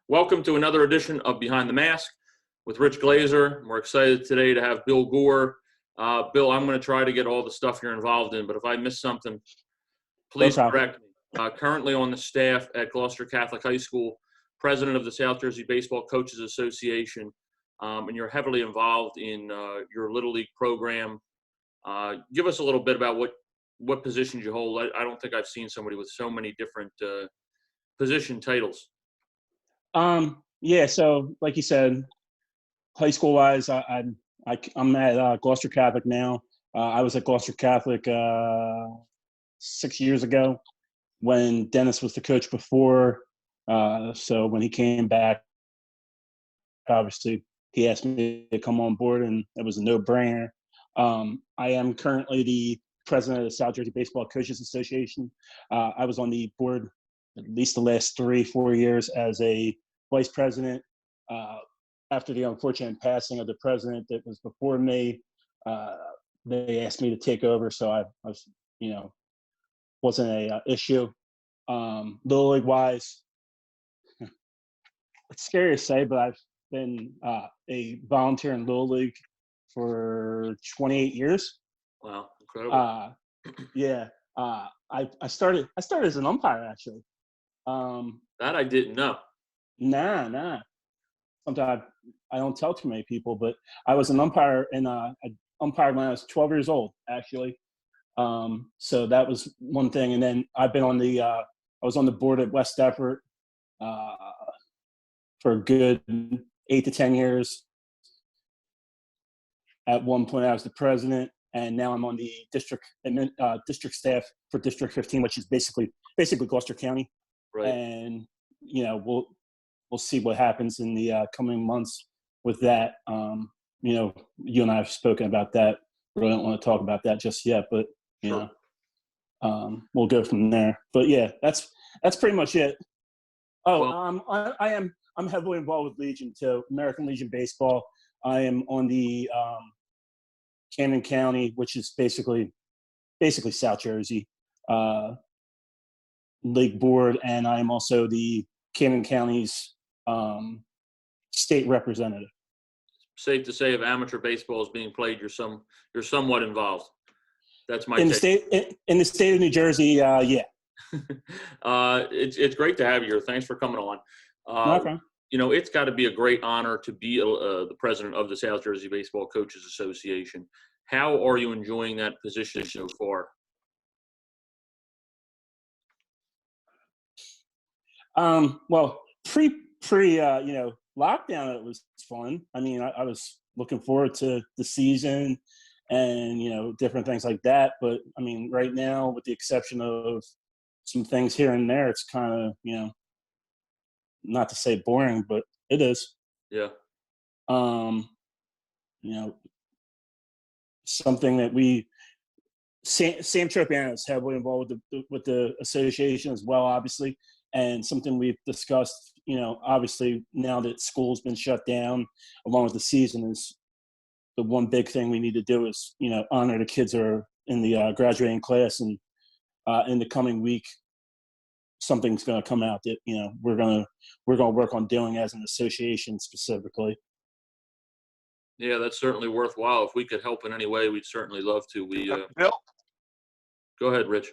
Welcome to another edition of Behind the Mask with Rich Glazer. We're excited today to have Bill Gore. Bill, I'm going to try to get all the stuff you're involved in, but if I miss something, please correct me. Currently on the staff at Gloucester Catholic High School, president of the South Jersey Baseball Coaches Association, and you're heavily involved in your Little League program. Give us a little bit about what positions you hold. I don't think I've seen somebody with so many different position titles. Yeah, so like you said, high school wise, I'm at Gloucester Catholic now. I was at Gloucester Catholic 6 years ago when Dennis was the coach before. So when he came back, obviously he asked me to come on board, and it was a no-brainer. I am currently the president of the South Jersey Baseball Coaches Association. I was on the board at least the last 3-4 years as a vice president. After the unfortunate passing of the president that was before me, they asked me to take over, so I was, wasn't a issue. Little League wise, it's scary to say, but I've been a volunteer in Little League for 28 years. Wow, incredible. Yeah, I started as an umpire actually. That I didn't know. Nah. Sometimes I don't tell too many people, but I was an umpire, and I umpired when I was 12 years old, actually. So that was one thing. And then I've been on I was on the board at West Effort for a good 8 to 10 years. At one point, I was the president, and now I'm on the district staff for District 15, which is basically Gloucester County. Right. And we'll see what happens in the coming months with that. You and I have spoken about that. Really don't want to talk about that just yet, but Sure. We'll go from there. But yeah, that's pretty much it. I'm heavily involved with Legion too, American Legion Baseball. I am on the Camden County, which is basically South Jersey league board, and I am also the Camden County's state representative. Safe to say, if amateur baseball is being played, you're somewhat involved. That's my take. In the state of New Jersey, yeah. It's great to have you here. Thanks for coming on. Okay. It's got to be a great honor to be the president of the South Jersey Baseball Coaches Association. How are you enjoying that position so far? Well, pre lockdown, it was fun. I mean, I was looking forward to the season and different things like that. But I mean, right now, with the exception of some things here and there, it's kind of not to say boring, but it is. Yeah. Something that Sam Tropiano is heavily involved with the association as well, obviously, and something we've discussed. Obviously now that school's been shut down, along with the season, is the one big thing we need to do is honor the kids that are in the graduating class, and in the coming week, something's going to come out that we're going to work on doing as an association specifically. Yeah, that's certainly worthwhile. If we could help in any way, we'd certainly love to. Bill? Go ahead, Rich.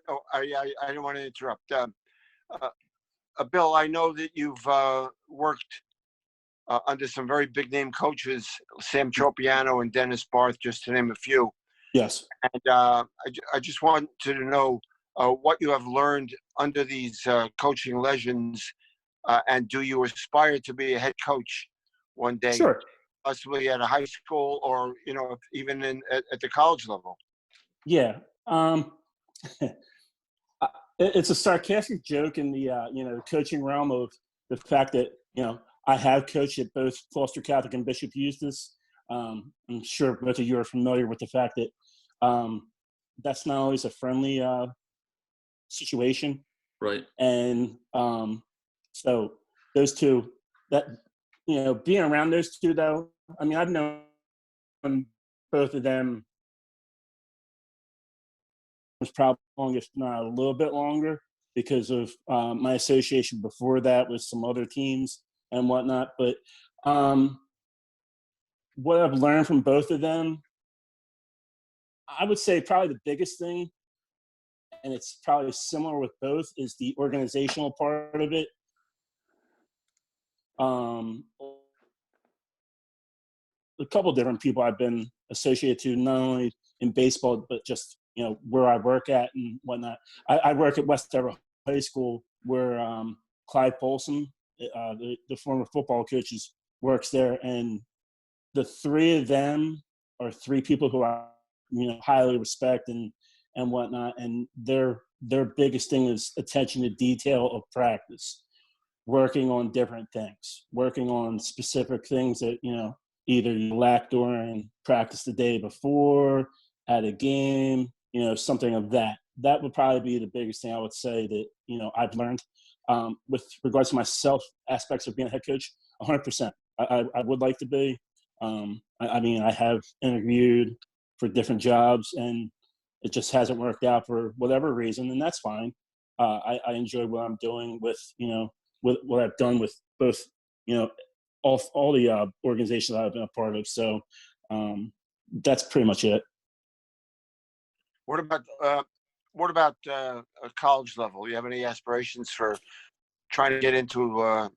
Oh, I don't want to interrupt. Bill, I know that you've worked under some very big-name coaches, Sam Tropiano and Dennis Barth, just to name a few. Yes. And I just wanted to know what you have learned under these coaching legends, and do you aspire to be a head coach one day? Sure. Possibly at a high school, or even at the college level. Yeah, it's a sarcastic joke in the coaching realm of the fact that I have coached at both Gloucester Catholic and Bishop Eustace. I'm sure both of you are familiar with the fact that that's not always a friendly situation, right? And so those two, that being around those two, though, I mean, I've known both of them was probably longest, not a little bit longer. because of my association before that with some other teams and whatnot. But what I've learned from both of them, I would say probably the biggest thing, and it's probably similar with both, is the organizational part of it. A couple different people I've been associated to, not only in baseball, but just, where I work at and whatnot. I work at Westover High School, where Clyde Polson, the former football coach, works there. And the three of them are three people who I, highly respect and whatnot. And their biggest thing is attention to detail of practice, working on different things, working on specific things that, either you lack during practice the day before, at a game, something of that. That would probably be the biggest thing I would say that, I've learned. With regards to myself, aspects of being a head coach, 100%. I would like to be. I have interviewed for different jobs, and it just hasn't worked out for whatever reason, and that's fine. I enjoy what I'm doing with, with what I've done with both, all the organizations I've been a part of. So that's pretty much it. What about a college level? You have any aspirations for trying to get into?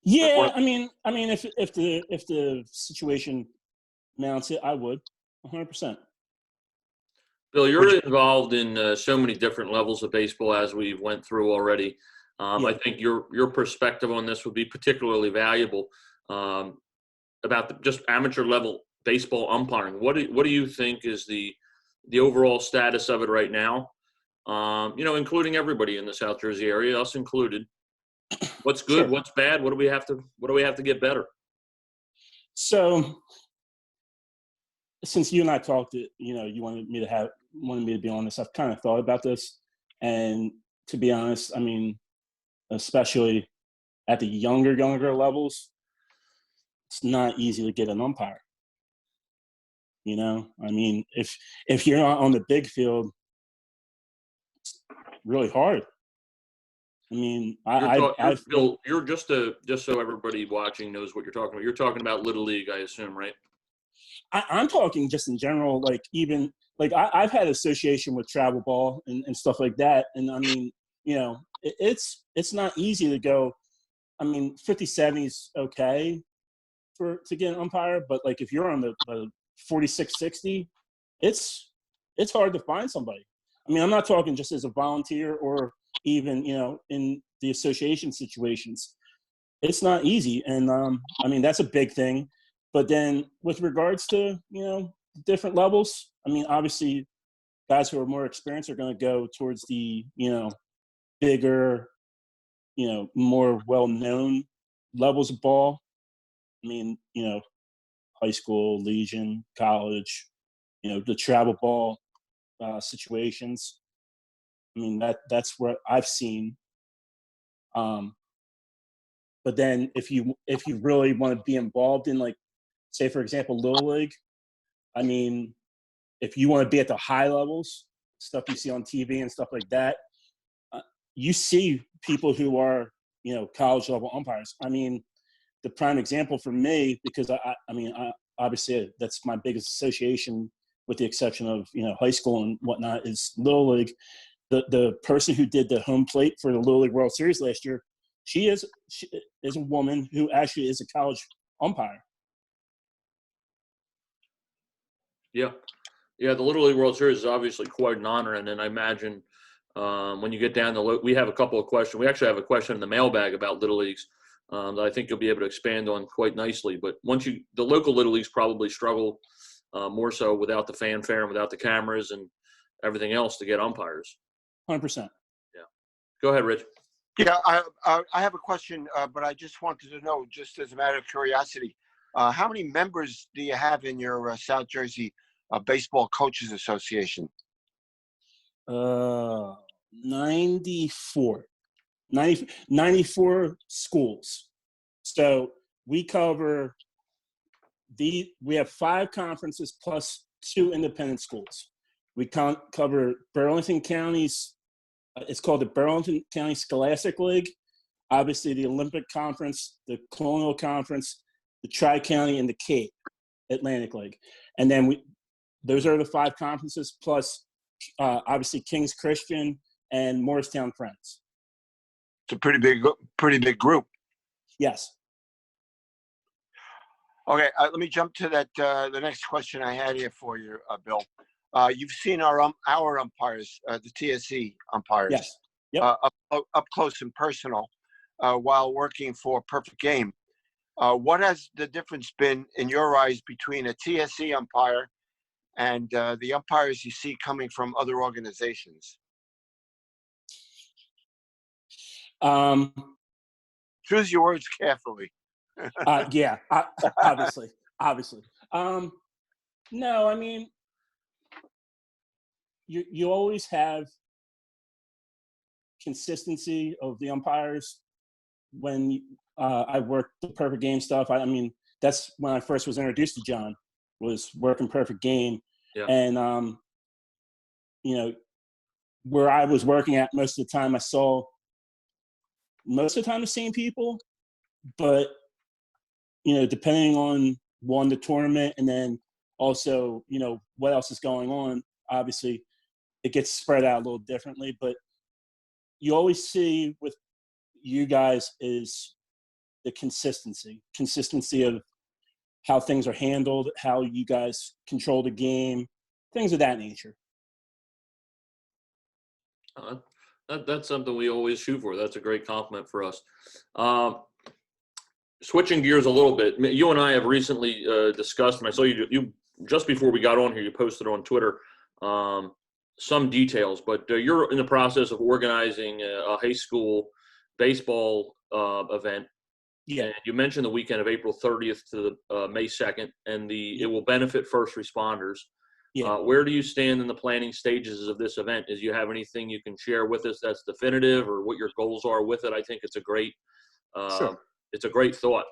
Yeah, if the situation mounts it, I would, 100%. Bill, you're involved in so many different levels of baseball, as we went through already. I think your perspective on this would be particularly valuable about just amateur level baseball umpiring. What do you think is the overall status of it right now? Including everybody in the South Jersey area, us included. What's good? Sure. What's bad? What do we have to get better? So, since you and I talked, you wanted me to be on this. I've kind of thought about this, and to be honest, especially at the younger levels, it's not easy to get an umpire. If you're not on the big field, it's really hard. Bill, you're just so everybody watching knows what you're talking about. You're talking about Little League, I assume, right? I'm talking just in general, I've had association with travel ball and stuff like that. And it's not easy to go. 50-70 is okay to get an umpire, but if you're on the 46-60, it's hard to find somebody. I'm not talking just as a volunteer or even, in the association situations. It's not easy. And that's a big thing. But then with regards to, different levels, obviously guys who are more experienced are going to go towards the, bigger, more well-known levels of ball. High school, Legion, college, the travel ball situations. That's what I've seen. But then if you really want to be involved in, say, for example, Little League, if you want to be at the high levels, stuff you see on TV and stuff like that, you see people who are, college level umpires. The prime example for me, because I obviously that's my biggest association, with the exception of, high school and whatnot, is Little League. The person who did the home plate for the Little League World Series last year, she is a woman who actually is a college umpire. Yeah. The Little League World Series is obviously quite an honor, and then I imagine when you get down we have a couple of questions. We actually have a question in the mailbag about Little Leagues that I think you'll be able to expand on quite nicely. But the local Little Leagues probably struggle more so without the fanfare and without the cameras and everything else to get umpires. 100%. Yeah. Go ahead, Rich. Yeah, I have a question, but I just wanted to know, just as a matter of curiosity, how many members do you have in your South Jersey Baseball Coaches Association? 94 schools. So we cover we have 5 conferences plus 2 independent schools. We cover Burlington County's It's called the Burlington County Scholastic League. Obviously, the Olympic Conference, the Colonial Conference, the Tri-County, and the Cape Atlantic League. And then those are the 5 conferences, plus obviously King's Christian and Morristown Friends. It's a pretty big group. Yes. Okay, let me jump to that. The next question I had here for you, Bill. You've seen our umpires, the TSC umpires, Yes. Yep. Up close and personal, while working for Perfect Game. What has the difference been in your eyes between a TSC umpire and the umpires you see coming from other organizations? Choose your words carefully. Yeah, obviously. No, I mean, you always have consistency of the umpires. When I worked the Perfect Game stuff, I mean, that's when I first was introduced to John, was working Perfect Game. Yeah. And, where I was working at most of the time, I saw most of the time the same people, but, depending on the tournament and then also, what else is going on, obviously it gets spread out a little differently. But you always see with you guys is the consistency of how things are handled, how you guys control the game, things of that nature. That's something we always shoot for. That's a great compliment for us. Switching gears a little bit, you and I have recently discussed, and I saw you just before we got on here, you posted on Twitter some details, but you're in the process of organizing a high school baseball event. Yeah. And you mentioned the weekend of April 30th to May 2nd, and it will benefit first responders. Yeah. Where do you stand in the planning stages of this event? Do you have anything you can share with us that's definitive, or what your goals are with it? I think it's a great, Sure. It's a great thought.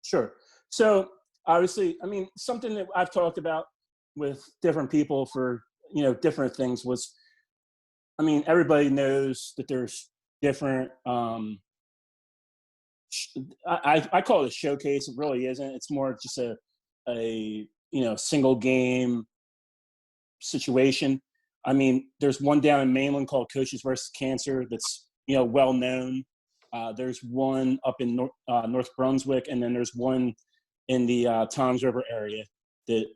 Sure. So obviously, I mean, something that I've talked about with different people for, different things was, I mean, everybody knows that there's different, I call it a showcase. It really isn't. It's more just a single game situation. I mean, there's one down in Mainland called Coaches versus Cancer that's, well known. There's one up in North Brunswick, and then there's one in the Toms River area that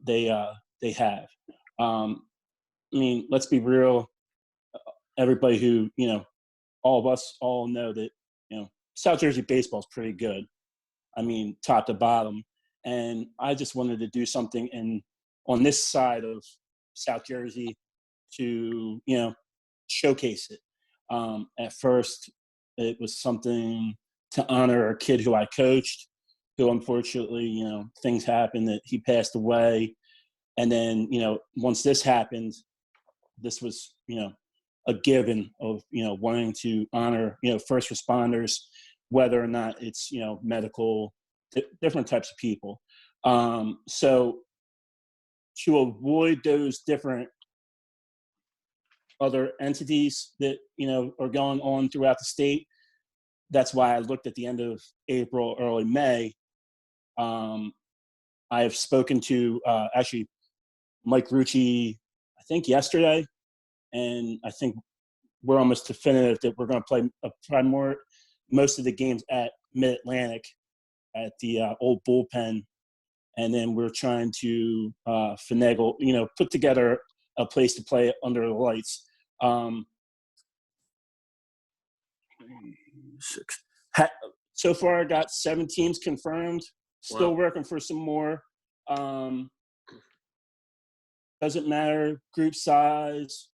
they have. I mean, let's be real. Everybody who, all of us all know that, South Jersey baseball is pretty good. I mean, top to bottom. And I just wanted to do something on this side of South Jersey to, showcase it. At first, it was something to honor a kid who I coached, who unfortunately, things happened that he passed away. And then, once this happened, this was, a given of, wanting to honor, first responders, whether or not it's, medical, different types of people. So to avoid those different other entities that, are going on throughout the state, that's why I looked at the end of April, early May. I have spoken to actually Mike Rucci, I think yesterday, and I think we're almost definitive that we're going to play most of the games at Mid-Atlantic at the old bullpen, and then we're trying to finagle, put together a place to play under the lights. So far, I got 7 teams confirmed. Still working for some more. Doesn't matter, group size,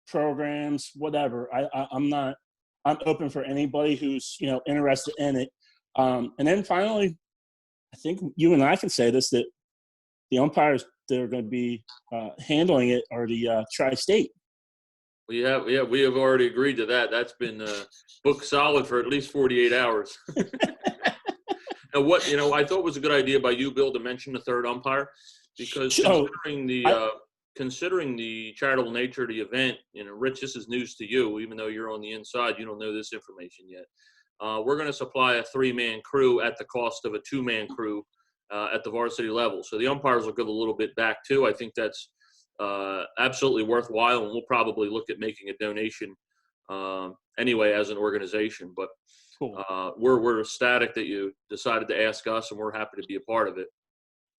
programs, whatever. I'm open for anybody who's, interested in it. And then finally, I think you and I can say this, that the umpires that are going to be handling it are the Tri-State. We have already agreed to that. That's been booked solid for at least 48 hours. Now, what I thought was a good idea by you, Bill, to mention the third umpire, because considering considering the charitable nature of the event, Rich, this is news to you, even though you're on the inside, you don't know this information yet. We're going to supply a 3-man crew at the cost of a 2-man crew at the varsity level. So the umpires will give a little bit back too. I think that's absolutely worthwhile, and we'll probably look at making a donation anyway as an organization. But Cool. We're ecstatic that you decided to ask us, and we're happy to be a part of it.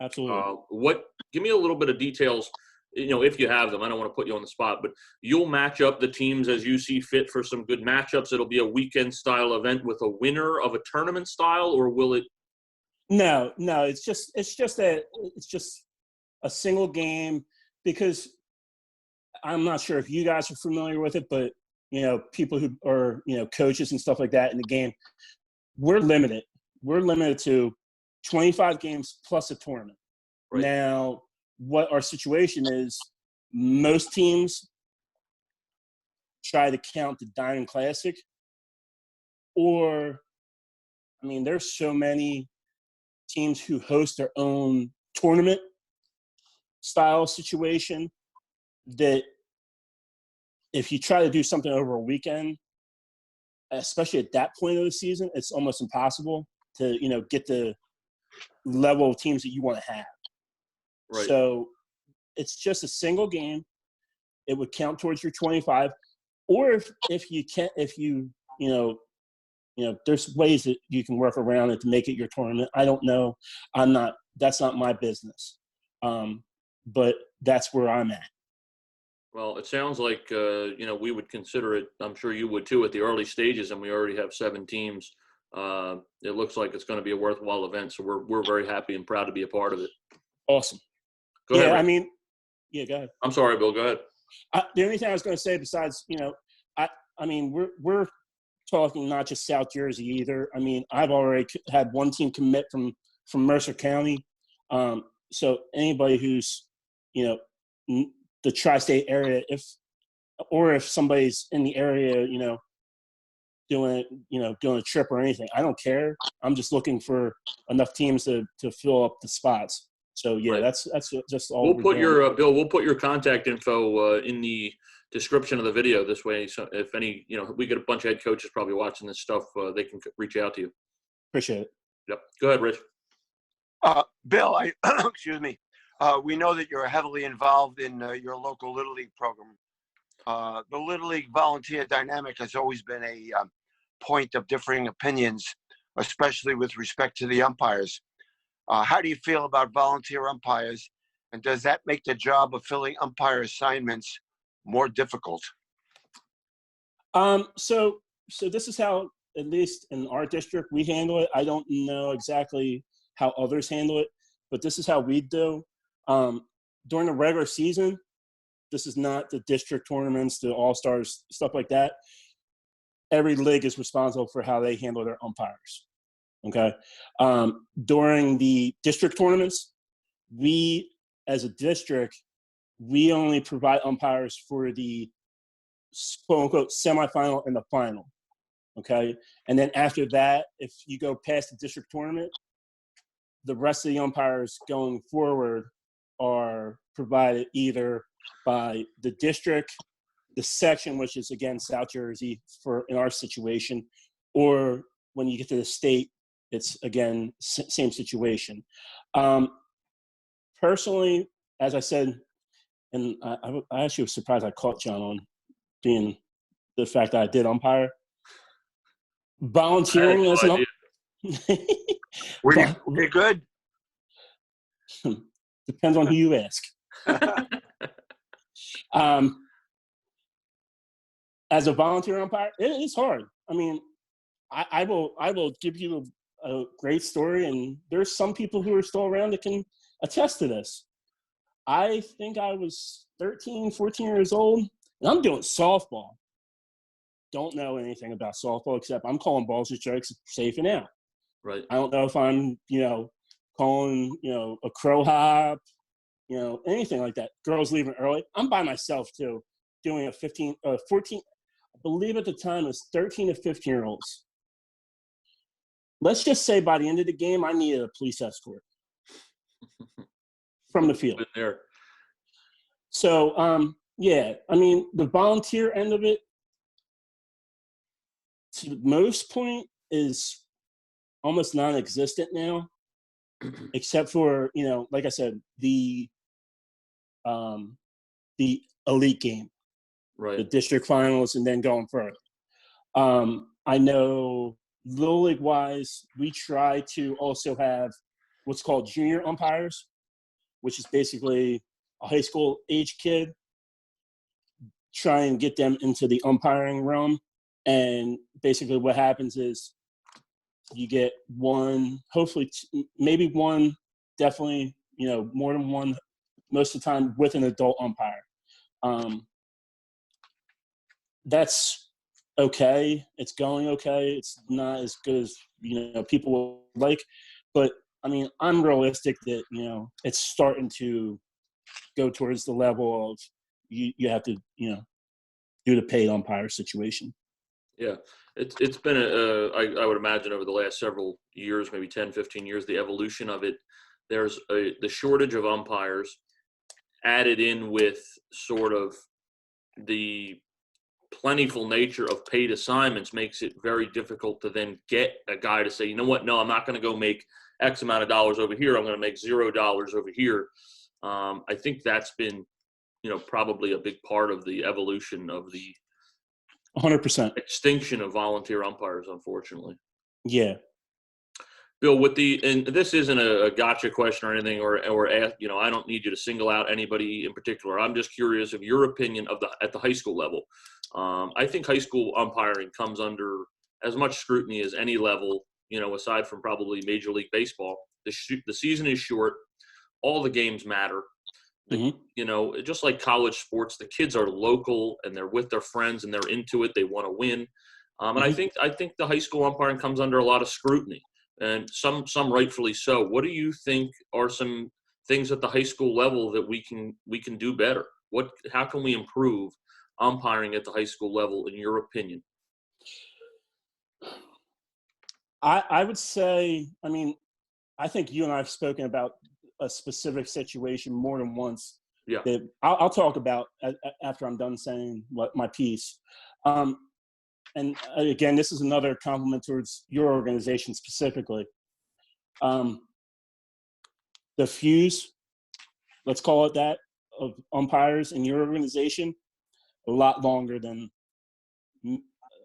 Absolutely. Give me a little bit of details, if you have them. I don't want to put you on the spot, but you'll match up the teams as you see fit for some good matchups. It'll be a weekend style event with a winner of a tournament style, or will it? No, it's just a single game, because I'm not sure if you guys are familiar with it, but people who are coaches and stuff like that in the game, we're limited to 25 games plus a tournament. Right. Now, what our situation is, most teams try to count the Diamond Classic, there's so many teams who host their own tournament style situation that if you try to do something over a weekend, especially at that point of the season, it's almost impossible to get the level of teams that you want to have. Right. So it's just a single game. It would count towards your 25, or if there's ways that you can work around it to make it your tournament. I don't know. That's not my business. But that's where I'm at. Well, it sounds like, we would consider it, I'm sure you would too, at the early stages, and we already have 7 teams. It looks like it's going to be a worthwhile event, so we're very happy and proud to be a part of it. Awesome. Go ahead, Rick. Go ahead. I'm sorry, Bill. Go ahead. The only thing I was going to say, besides, we're talking not just South Jersey either. I've already had one team commit from Mercer County. So anybody who's, the tri-state area, if somebody's in the area, doing a trip or anything, I don't care. I'm just looking for enough teams to fill up the spots. So yeah, right. That's just all. We'll put your Bill. We'll put your contact info in the description of the video. This way, so if any, we get a bunch of head coaches probably watching this stuff, they can reach out to you. Appreciate it. Yep. Go ahead, Rich. Bill, excuse me. We know that you're heavily involved in your local Little League program. The Little League volunteer dynamic has always been a point of differing opinions, especially with respect to the umpires. How do you feel about volunteer umpires, and does that make the job of filling umpire assignments more difficult? So this is how, at least in our district, we handle it. I don't know exactly how others handle it, but this is how we do. During the regular season, this is not the district tournaments, the all-stars, stuff like that. Every league is responsible for how they handle their umpires. Okay. During the district tournaments, we, as a district, we only provide umpires for the quote unquote semifinal and the final. Okay. And then after that, if you go past the district tournament, the rest of the umpires going forward are provided either by the district, the section, which is again South Jersey for in our situation, or when you get to the state, it's again same situation. Personally, as I said, and I actually was surprised I caught John on being the fact that I did umpire. Volunteering as an umpire. We're good. Depends on who you ask. As a volunteer umpire, it is hard. I will give you a great story, and there's some people who are still around that can attest to this. I think I was 13, 14 years old, and I'm doing softball. Don't know anything about softball except I'm calling balls and strikes safe and out. Right. I don't know if I'm, calling, a crow hop, anything like that. Girls leaving early. I'm by myself too, doing a 14, I believe at the time it was 13 to 15-year-olds. Let's just say by the end of the game, I needed a police escort from the field. There. So, yeah, I mean, the volunteer end of it, to the most point, is almost non-existent now, except for, like I said, um, the elite game, the Right. district finals, and then going further. I know Little League wise, we try to also have what's called junior umpires, which is basically a high school age kid, try and get them into the umpiring realm. And basically what happens is you get one, hopefully maybe one, definitely, more than one most of the time with an adult umpire. That's okay. It's going okay. It's not as good as, people would like. But, I mean, I'm realistic that, it's starting to go towards the level of you have to, do the paid umpire situation. Yeah, it's been I would imagine over the last several years, maybe 10, 15 years, the evolution of it. There's the shortage of umpires added in with sort of the plentiful nature of paid assignments makes it very difficult to then get a guy to say, you know what, no, I'm not going to go make X amount of dollars over here. I'm going to make $0 over here. I think that's been, probably a big part of the evolution of the 100%. extinction of volunteer umpires, unfortunately. Yeah. Bill, and this isn't a gotcha question or anything, or I don't need you to single out anybody in particular. I'm just curious of your opinion at the high school level. I think high school umpiring comes under as much scrutiny as any level, aside from probably Major League Baseball. The season is short. All the games matter. Just like college sports, the kids are local and they're with their friends and they're into it. They want to win. And I think the high school umpiring comes under a lot of scrutiny, and some rightfully so. What do you think are some things at the high school level that we can do better? How can we improve umpiring at the high school level, in your opinion? I would say, I mean, I think you and I have spoken about a specific situation more than once. Yeah. That I'll talk about after I'm done saying my piece. And again, this is another compliment towards your organization specifically. The fuse, let's call it that, of umpires in your organization, a lot longer than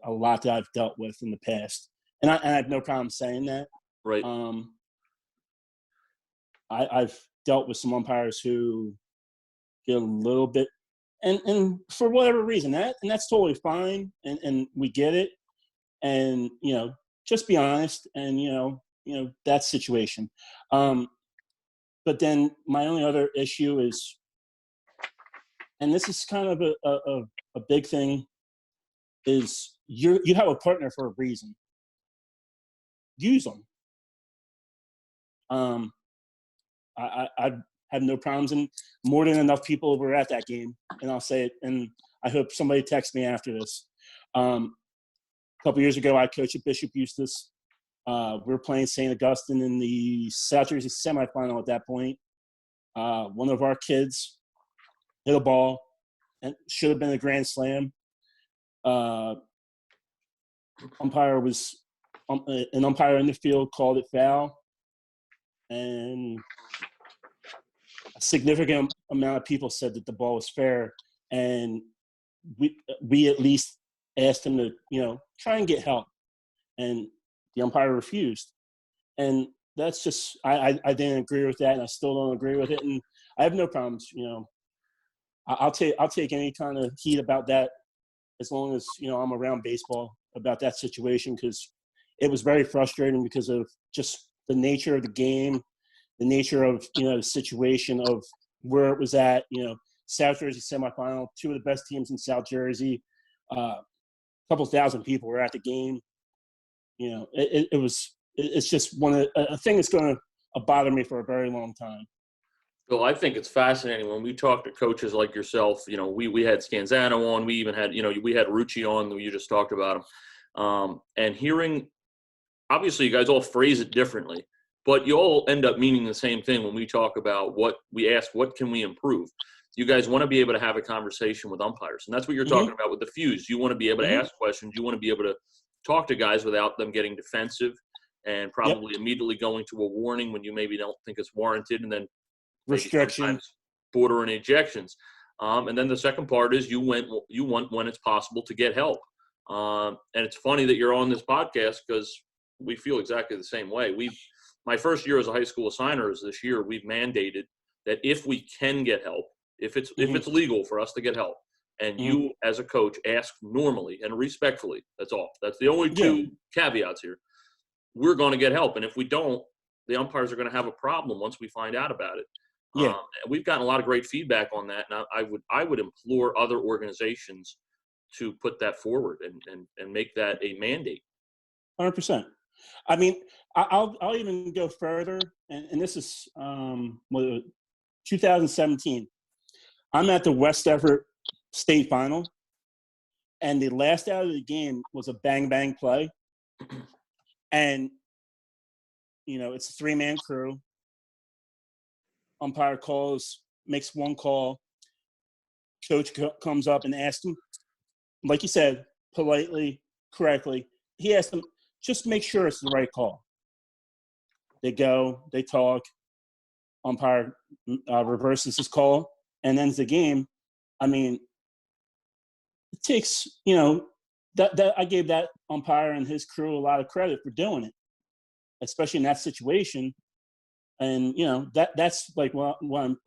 a lot that I've dealt with in the past. And I have no problem saying that. Right. I've dealt with some umpires who get a little bit, and for whatever reason, that's totally fine, and we get it, and just be honest, and that situation. But then my only other issue is, and this is kind of a big thing, is you have a partner for a reason. Use them. I have no problems, and more than enough people were at that game, and I'll say it, and I hope somebody texts me after this. A couple years ago, I coached at Bishop Eustace. We were playing St. Augustine in the South Jersey semifinal at that point. One of our kids hit a ball, and should have been a grand slam. Umpire was an umpire in the field called it foul, and a significant amount of people said that the ball was fair, and we at least asked him to try and get help, and the umpire refused. And that's just I didn't agree with that, and I still don't agree with it, and I have no problems. I'll take any kind of heat about that, as long as I'm around baseball about that situation, because it was very frustrating because of just the nature of the game, the nature of the situation of where it was at. South Jersey semifinal, two of the best teams in South Jersey, a couple thousand people were at the game. It's just a thing that's going to bother me for a very long time. Well, I think it's fascinating when we talk to coaches like yourself. We had Scanzano on. We even had we had Rucci on. You just talked about him, and hearing. Obviously, you guys all phrase it differently, but you all end up meaning the same thing when we talk about what we ask. What can we improve? you guys want to be able to have a conversation with umpires. And that's what you're talking about with the fuse. You want to be able to ask questions. You want to be able to talk to guys without them getting defensive and probably immediately going to a warning when you maybe don't think it's warranted, and then restrictions, bordering ejections. And then the second part is you want when it's possible to get help. And it's funny that you're on this podcast because we feel exactly the same way. My first year as a high school assigner is this year. We've mandated that if we can get help, if it's legal for us to get help, and you as a coach ask normally and respectfully, that's all. That's the only two caveats here. We're going to get help, and if we don't, the umpires are going to have a problem once we find out about it. And we've gotten a lot of great feedback on that, and I would implore other organizations to put that forward and make that a mandate. 100%. I mean, I'll even go further, and this is 2017. I'm at the West Effort State Final, and the last out of the game was a bang play, and it's a 3-man crew. Umpire makes one call. Coach comes up and asks him, like you said, politely, correctly. He asked him, just make sure it's the right call. They go, they talk. Umpire reverses his call and ends the game. I mean, it takes, that I gave that umpire and his crew a lot of credit for doing it, especially in that situation. And, that's like what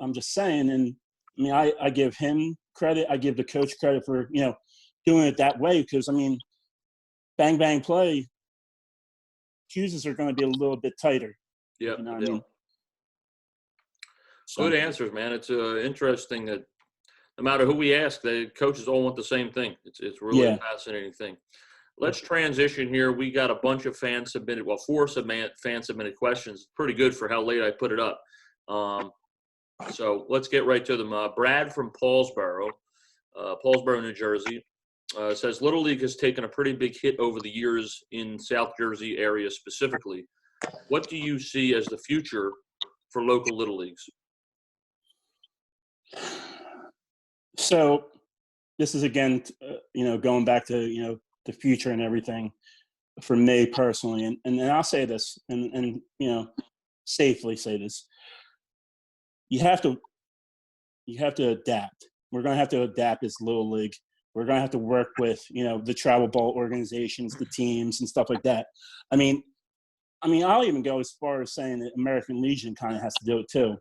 I'm just saying. And I mean, I give him credit. I give the coach credit for, doing it that way. Because, I mean, bang play, fuses are going to be a little bit tighter. Yeah. You know what I mean? Good answers, man. It's interesting that no matter who we ask, the coaches all want the same thing. It's really a fascinating thing. Let's transition here. We got a bunch of fans submitted. Well, 4 fan submitted questions. Pretty good for how late I put it up. So let's get right to them. Brad from Paulsboro, New Jersey, says Little League has taken a pretty big hit over the years in South Jersey area specifically. What do you see as the future for local Little Leagues? So this is, again, going back to, the future and everything for me personally. And I'll say this and safely say this. You have to adapt. We're going to have to adapt as Little League. We're going to have to work with, the travel ball organizations, the teams and stuff like that. I mean, I'll even go as far as saying that American Legion kind of has to do it too.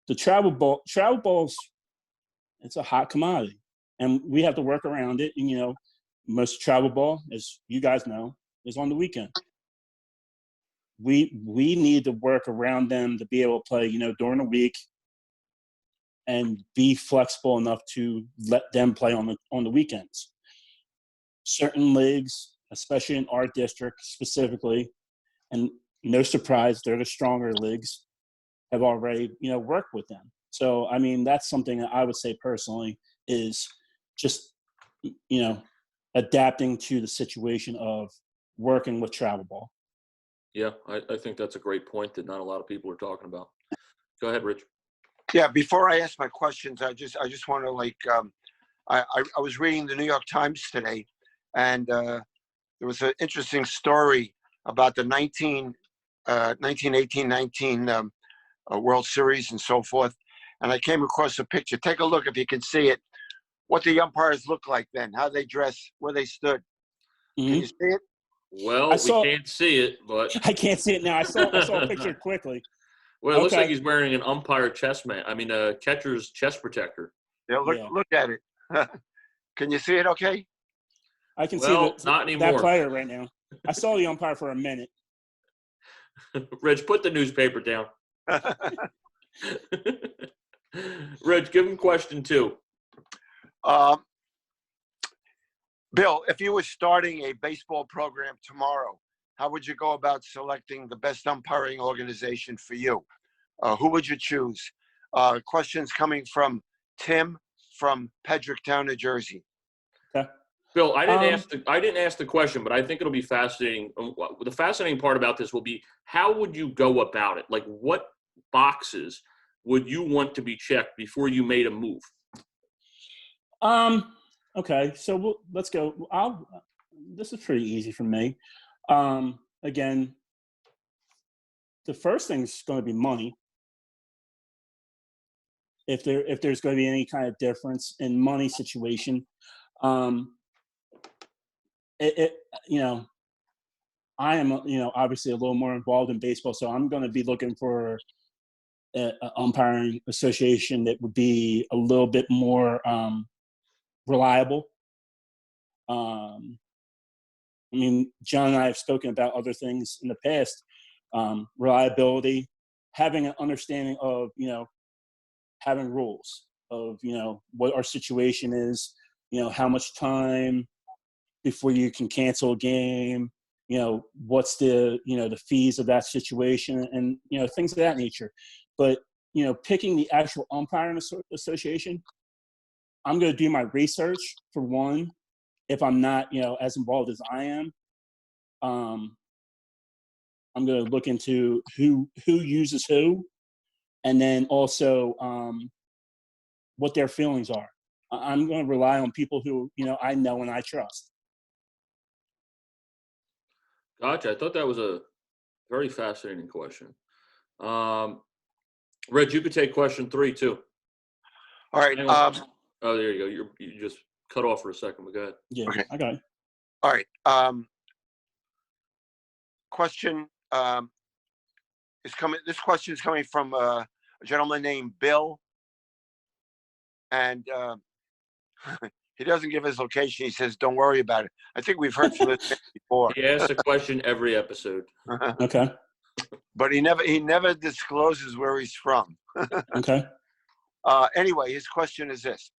The travel balls, it's a hot commodity, and we have to work around it. And, most travel ball, as you guys know, is on the weekend. We need to work around them to be able to play, during the week, and be flexible enough to let them play on the weekends. Certain leagues, especially in our district specifically, and no surprise, they're the stronger leagues, have already, worked with them. So, I mean, that's something that I would say personally is just, adapting to the situation of working with travel ball. Yeah, I think that's a great point that not a lot of people are talking about. Go ahead, Rich. Yeah, before I ask my questions, I just want to I was reading the New York Times today, and there was an interesting story about the 1918-19 World Series and so forth. And I came across a picture. Take a look if you can see it. What the umpires looked like then, how they dressed, where they stood. Can you see it? Well, we can't see it, but I can't see it now. I saw a picture quickly. Well, it looks like he's wearing an umpire a catcher's chest protector. Yeah, look at it. Can you see it okay? I can see not anymore. That player right now. I saw the umpire for a minute. Rich, put the newspaper down. Rich, give him question 2. Bill, if you were starting a baseball program tomorrow, how would you go about selecting the best umpiring organization for you? Who would you choose? Questions coming from Tim from Pedricktown, New Jersey. Okay. Bill, I didn't ask the question, but I think it'll be fascinating. The fascinating part about this will be how would you go about it? Like, what boxes would you want to be checked before you made a move? Okay, so let's go. This is pretty easy for me. Again, the first thing is going to be money. If there's going to be any kind of difference in money situation, I am, obviously a little more involved in baseball, so I'm going to be looking for an umpiring association that would be a little bit more reliable. John and I have spoken about other things in the past, reliability, having an understanding of, having rules of, what our situation is, how much time before you can cancel a game, what's the, the fees of that situation and, things of that nature. But, picking the actual umpiring association, I'm going to do my research for one. If I'm not, as involved as I am, I'm going to look into who uses who, and then also what their feelings are. I'm going to rely on people who, I know and I trust. Gotcha. I thought that was a very fascinating question. Reg, you could take question 3 too. All right. Oh, there you go. You just cut off for a second, but go ahead. Yeah, Okay. I got it. All right. Question is coming. This question is coming from a gentleman named Bill, and he doesn't give his location. He says, "Don't worry about it." I think we've heard from this before. He asks a question every episode. Okay. But he never discloses where he's from. Okay. Anyway, his question is this.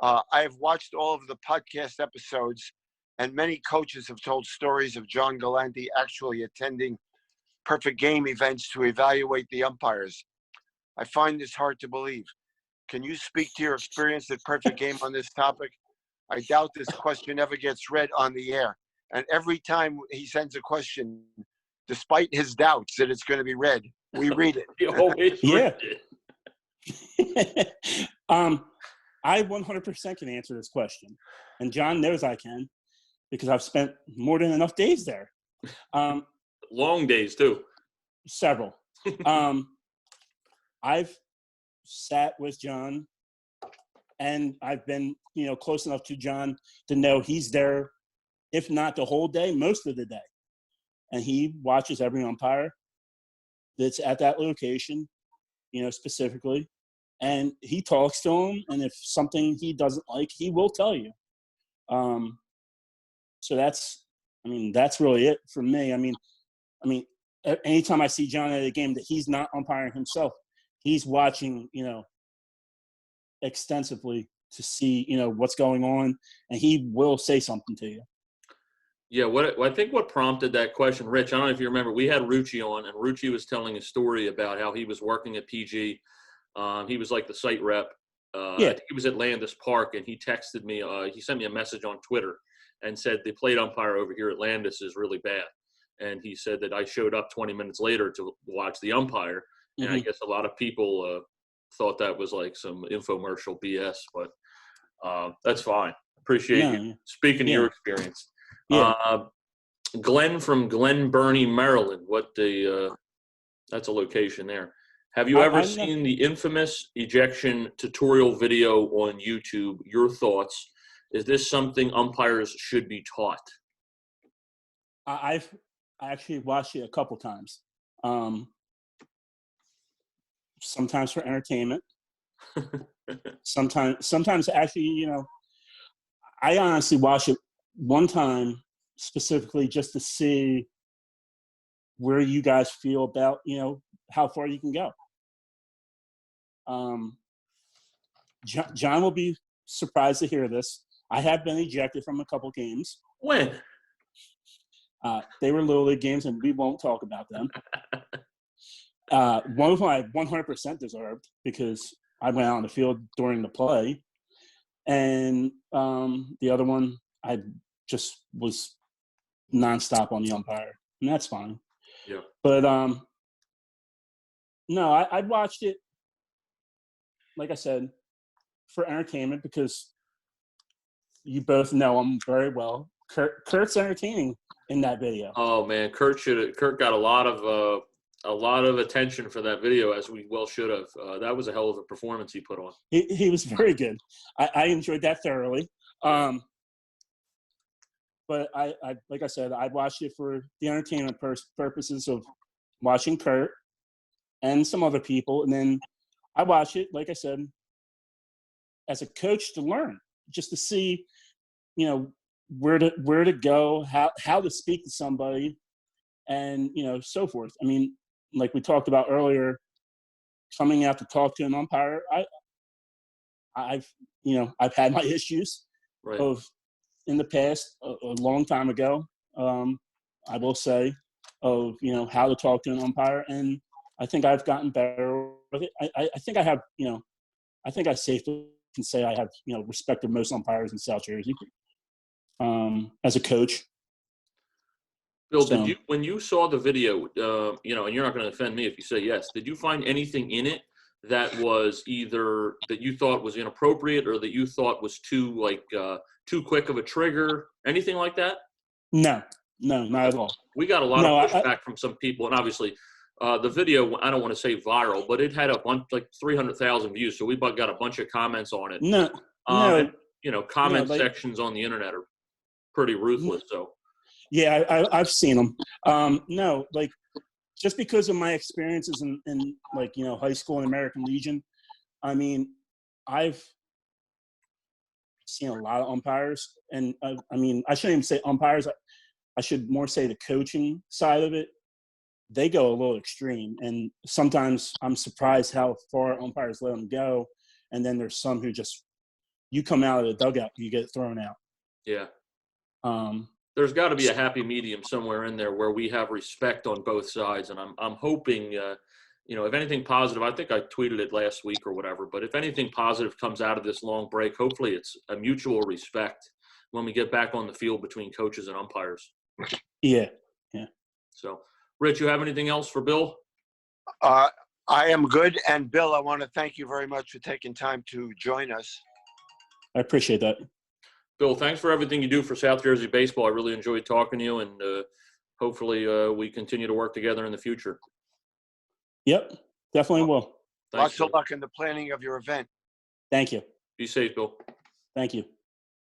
I have watched all of the podcast episodes, and many coaches have told stories of John Gallante actually attending perfect game events to evaluate the umpires. I find this hard to believe. Can you speak to your experience at Perfect Game on this topic? I doubt this question ever gets read on the air. And every time he sends a question, despite his doubts that it's going to be read, we read it. He always read it. I 100% can answer this question. And John knows I can because I've spent more than enough days there. Long days, too. Several. I've sat with John, and I've been, close enough to John to know he's there, if not the whole day, most of the day. And he watches every umpire that's at that location, specifically. And he talks to him, and if something he doesn't like, he will tell you. So that's really it for me. Anytime I see John at a game that he's not umpiring himself, he's watching, extensively to see, what's going on, and he will say something to you. Yeah, I think what prompted that question, Rich, I don't know if you remember, we had Rucci on, and Rucci was telling a story about how he was working at PG. He was like the site rep. I think he was at Landis Park, and he texted me. He sent me a message on Twitter and said the plate umpire over here at Landis is really bad. And he said that I showed up 20 minutes later to watch the umpire. And I guess a lot of people thought that was like some infomercial BS, but that's fine. Appreciate you speaking to your experience. Glenn from Glen Burnie, Maryland. That's a location there. Have you ever seen the infamous ejection tutorial video on YouTube? Your thoughts? Is this something umpires should be taught? I've actually watched it a couple times. Sometimes for entertainment. Sometimes actually, I honestly watched it one time specifically just to see where you guys feel about, how far you can go. John will be surprised to hear this. I have been ejected from a couple games. When? They were Little League games, and we won't talk about them. One of them I 100% deserved because I went out on the field during the play. And the other one, I just was nonstop on the umpire, and that's fine. Yeah. But no, I watched it like I said, for entertainment, because you both know him very well. Kurt's entertaining in that video. Oh man, Kurt got a lot of attention for that video, as we well should have. That was a hell of a performance he put on. He was very good. I enjoyed that thoroughly. But I like I said, I watched it for the entertainment purposes of watching Kurt and some other people, and then I watched it, like I said, as a coach to learn, just to see, you know, where to go, how to speak to somebody, and so forth. I mean, like we talked about earlier, coming out to talk to an umpire, I've had my issues Right. of in the past, a long time ago. I will say, of how to talk to an umpire, and I think I've gotten better with it. I think I have, I think I safely can say I have, respect of most umpires in South Jersey, as a coach. Bill, did you, when you saw the video, and you're not going to offend me if you say yes, did you find anything in it that was either that you thought was inappropriate or that you thought was too quick of a trigger, anything like that? No, not at all. We got a lot of pushback from some people, and obviously the video, I don't want to say viral, but it had like 300,000 views, so we got a bunch of comments on it. No. And, comment sections on the internet are pretty ruthless, so. Yeah, I've seen them. No, like, just because of my experiences in high school and American Legion, I mean, I've seen a lot of umpires, and I mean, I shouldn't even say umpires. I should more say the coaching side of it. They go a little extreme, and sometimes I'm surprised how far umpires let them go. And then there's some who just, you come out of the dugout, you get thrown out. Yeah. There's got to be a happy medium somewhere in there where we have respect on both sides, and I'm hoping, if anything positive, I think I tweeted it last week or whatever, but if anything positive comes out of this long break, hopefully it's a mutual respect when we get back on the field between coaches and umpires. Yeah. So, Rich, you have anything else for Bill? I am good, and Bill, I want to thank you very much for taking time to join us. I appreciate that. Bill, thanks for everything you do for South Jersey baseball. I really enjoyed talking to you, and hopefully we continue to work together in the future. Yep, definitely will. Lots of luck in the planning of your event. Thank you. Be safe, Bill. Thank you.